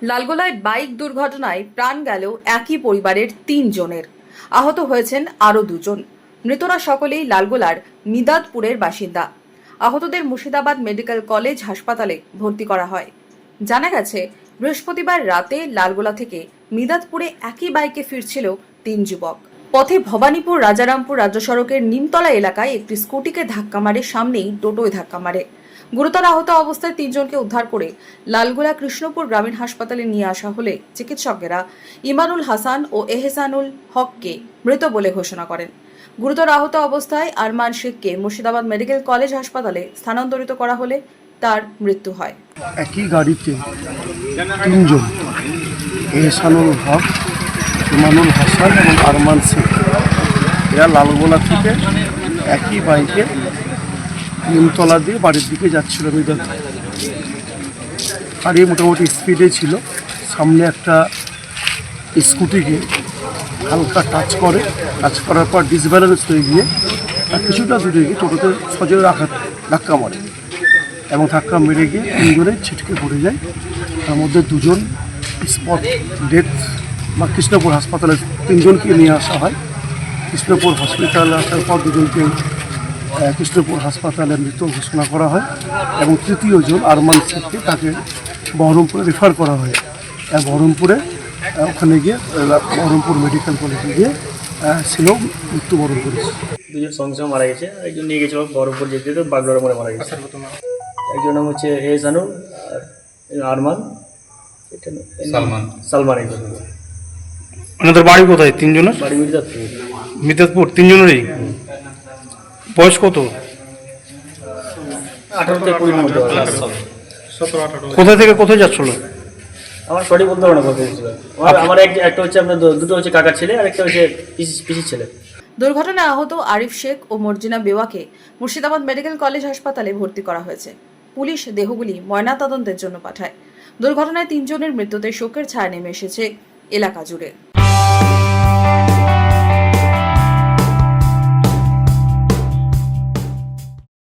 লালগোলায় bike দুর্ঘটনায় প্রাণ গেল একই পরিবারের ৩ জনের। আহত হয়েছেন আরও ২ জন। মৃতরা সকলেই লালগোলার মিদাদপুরের বাসিন্দা। আহতদের মুর্শিদাবাদ মেডিকেল কলেজ হাসপাতালে ভর্তি করা হয়। জানা গেছে, বৃহস্পতিবার রাতে লালগোলা থেকে মিদাদপুরে একই বাইকে ফিরছিল ৩ যুবক। পথে ভবানীপুর রাজারামপুর রাজ্য সড়কের নিমতলা এলাকায় একটি স্কুটিকে ধাক্কা মারে, সামনেই টোটোয় ধাক্কা মারে। গুরুতর আহত অবস্থায় ৩ জনকে উদ্ধার করে লালগোলা কৃষ্ণপুর গ্রামীণ হাসপাতালে নিয়ে আসা হলে চিকিৎসকেরা ইমানুল হাসান ও এহসানুল হককে মৃত বলে ঘোষণা করেন। গুরুতর আহত অবস্থায় আরমান শেখকে মুর্শিদাবাদ মেডিকেল কলেজ হাসপাতালে স্থানান্তরিত করা হলে তার মৃত্যু হয়। একই গাড়িতে ৩ জন, এহসানুল হক, ইমানুল হাসান এবং আরমান শেখ, এরা লালগোলা থেকে একই বাইকে নিমতলা দিয়ে বাড়ির দিকে যাচ্ছিল। গাড়ি মোটামুটি স্পিডে ছিল। সামনে একটা স্কুটিকে হালকা টাচ করার পর ডিসব্যালেন্স হয়ে গিয়ে কিছুটা দূরে গিয়ে টোটোতে সজোরে ধাক্কা মারে এবং ধাক্কা মেরে গিয়ে ৩ জনে ছিটকে পড়ে যায়। তার মধ্যে 2 জন স্পট ডেথ বা কৃষ্ণপুর হাসপাতালে 3 জনকে নিয়ে আসা হয়। কৃষ্ণপুর হসপিটালে আসার পর 2 জনকে কৃষ্ণপুর হাসপাতালে মৃত ঘোষণা করা হয় এবং তৃতীয় জন আরমান শেখকে তাকে বহরমপুরে রেফার করা হয়। বহরমপুরে ওখানে গিয়ে বহরমপুর মেডিকেল কলেজে গিয়ে ছিল মৃত্যুবরণ করেছে। 2 জন সঙ্গে সঙ্গে মারা গেছে। একজন নিয়ে গেছিল বহরমপুর যেতে তো বাগড়ার মোড়ে মারা গেছে। একজন নাম হচ্ছে এহসানুল আর আরমান সালমান একজন। ওনাদের বাড়ি কোথায়? 3 জনের বাড়ি মিদাদপুর। 3 জনেরই বয়স কত? 18 থেকে 20 মধ্যে। কোথা থেকে কোথায় যাচ্ছিল? আমার সঠিক বলতে পারবো না কথা। আমার একটা হচ্ছে আপনার দুটো হচ্ছে কাকার ছেলে আর একটা হচ্ছে পিসির ছেলে। দুর্ঘটনায় আহত আরিফ শেখ ও মর্জিনা বেওয়াকে মুর্শিদাবাদ মেডিকেল কলেজ হাসপাতালে ভর্তি করা হয়েছে। পুলিশ দেহগুলি ময়নাতদন্তের জন্য পাঠায়। দুর্ঘটনায় 3 জনের মৃত্যুতে শোকের ছায়া নেমে এসেছে এলাকা জুড়ে।